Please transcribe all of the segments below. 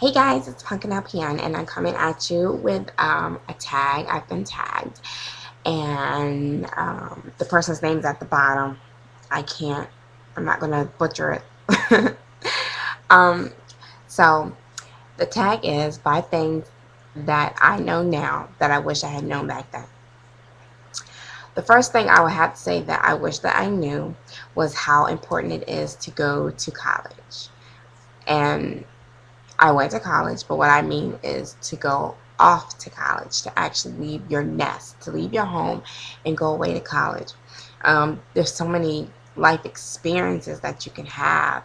Hey guys, it's Pumpkin Up here, and I'm coming at you with a tag. I've been tagged, and the person's name's at the bottom. I can't, I'm not gonna butcher it. um, so the tag is 5 things that I know now that I wish I had known back then. The first thing I would have to say that I wish that I knew was how important it is to go to college. And I went to college, but what I mean is to go off to college, to actually leave your nest, to leave your home and go away to college. There's so many life experiences that you can have,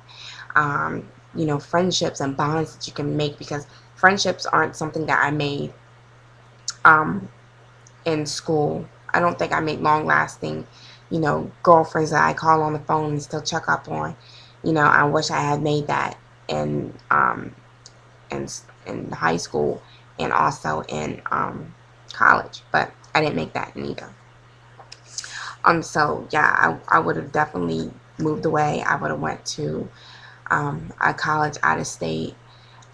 friendships and bonds that you can make because friendships aren't something that I made um, in school. I don't think I made long lasting, girlfriends that I call on the phone and still check up on. I wish I had made that in in, in high school and also in college, but I didn't make that neither. So yeah, I would have definitely moved away. I would have went to a college out of state.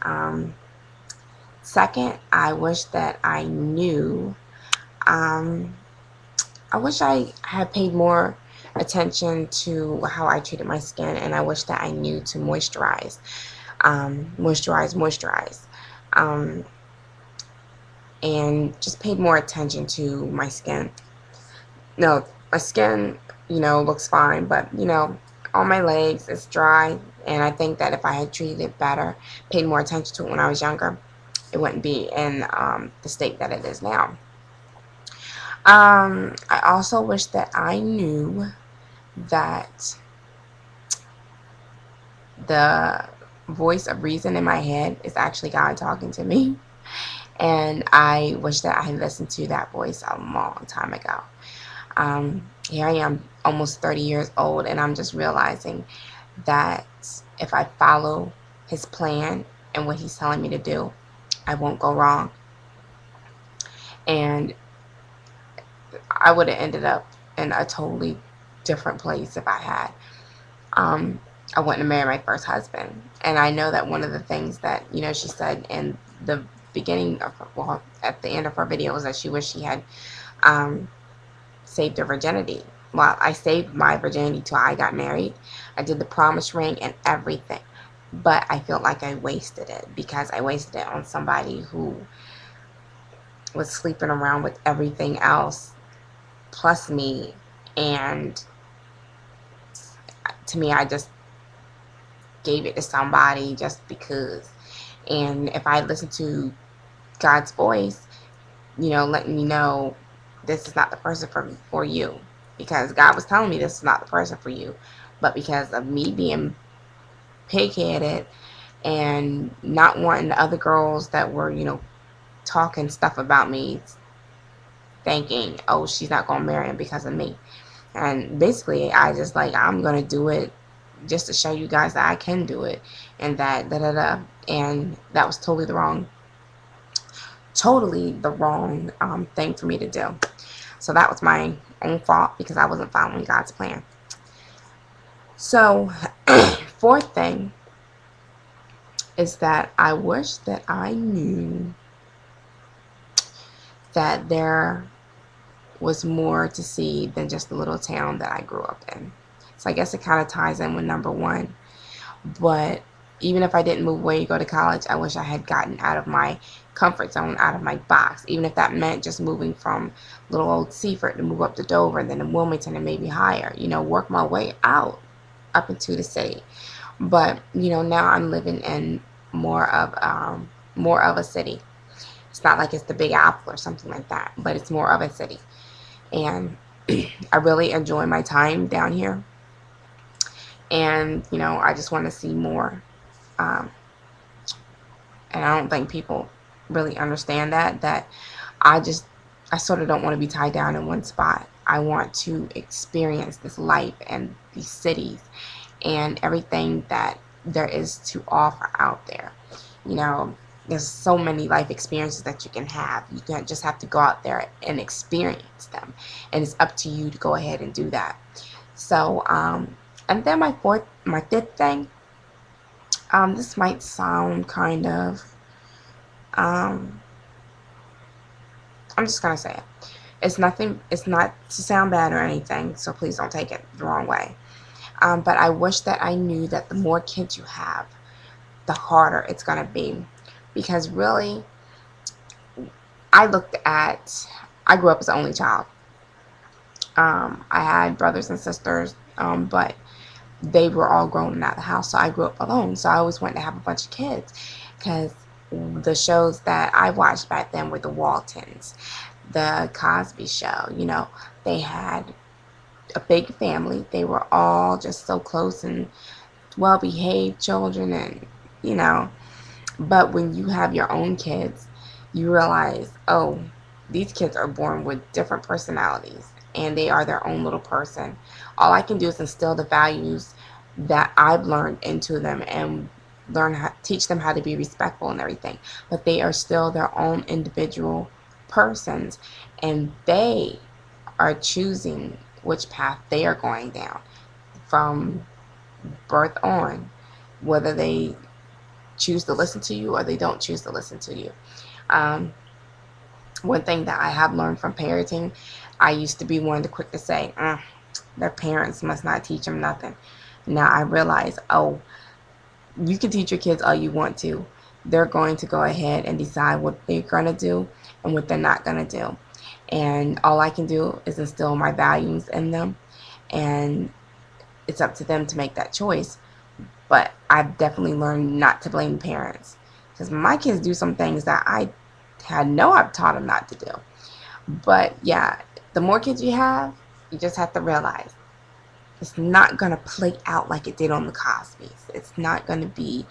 Um, Second, I wish that I knew. Um, I wish I had paid more attention to how I treated my skin, and I wish that I knew to moisturize, moisturize. Um, and just paid more attention to my skin. No, my skin, looks fine, but on my legs it's dry, and I think that if I had treated it better, paid more attention to it when I was younger, it wouldn't be in the state that it is now. I also wish that I knew that the voice of reason in my head is actually God talking to me. And I wish that I had listened to that voice a long time ago. Here I am, almost 30 years old, and I'm just realizing that if I follow his plan and what he's telling me to do, I won't go wrong. And I would have ended up in a totally different place if I had. Um, I wouldn't have married my first husband. And I know that one of the things that, she said in the beginning of, well, at the end of her video was that she wished she had um, saved her virginity. Well, I saved my virginity till I got married. I did the promise ring and everything. But I feel like I wasted it because I wasted it on somebody who was sleeping around with everything else plus me. And to me, I just gave it to somebody just because. And if I listened to God's voice, letting me know this is not the person for you, because God was telling me this is not the person for you, but because of me being pig-headed and not wanting the other girls that were, talking stuff about me, thinking, oh, she's not gonna marry him because of me. And basically, I just like, I'm gonna do it just to show you guys that I can do it, and that da da da. And that was totally the wrong thing for me to do. So that was my own fault because I wasn't following God's plan. So, fourth thing is that I wish that I knew that there was more to see than just the little town that I grew up in. So I guess it kind of ties in with number one. But even if I didn't move away to go to college, I wish I had gotten out of my comfort zone, out of my box. Even if that meant just moving from little old Seaford to move up to Dover and then to Wilmington and maybe higher, work my way out up into the city. But, now I'm living in more of a city. It's not like it's the Big Apple or something like that, but it's more of a city. And I really enjoy my time down here. And, I just want to see more. Um, and I don't think people really understand that I just, I sort of don't want to be tied down in one spot. I want to experience this life and these cities and everything that there is to offer out there. You know, there's so many life experiences that you can have. You can't just have to go out there and experience them. And it's up to you to go ahead and do that. So, and then my fifth thing, this might sound kind of Um, I'm just gonna say it. It's nothing. It's not to sound bad or anything, so please don't take it the wrong way. But I wish that I knew that the more kids you have, the harder it's gonna be, because really, I looked at. I grew up as an only child. I had brothers and sisters, but they were all grown and out of the house, so I grew up alone. So I always wanted to have a bunch of kids, because the shows that I watched back then were the Waltons, the Cosby Show. You know, they had a big family. They were all just so close and well behaved children, and you know. But when you have your own kids, you realize, oh, these kids are born with different personalities and they are their own little person. All I can do is instill the values that I've learned into them and teach them how to be respectful and everything. But they are still their own individual persons, and they are choosing which path they are going down from birth on, whether they choose to listen to you or they don't choose to listen to you. Um, One thing that I have learned from parenting, I used to be one to quick to say, their parents must not teach them nothing. Now I realize, oh, you can teach your kids all you want to. They're going to go ahead and decide what they're going to do and what they're not going to do. And all I can do is instill my values in them. And it's up to them to make that choice. But I've definitely learned not to blame parents, because my kids do some things that I had I've taught them not to do. But yeah, the more kids you have, you just have to realize it's not going to play out like it did on the Cosbys. It's not going to be,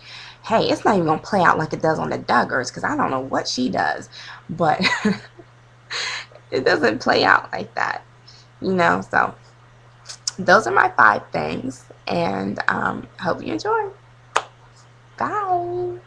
hey, it's not even going to play out like it does on the Duggars, because I don't know what she does. But it doesn't play out like that, you know? So those are my 5 things, and hope you enjoy. Bye.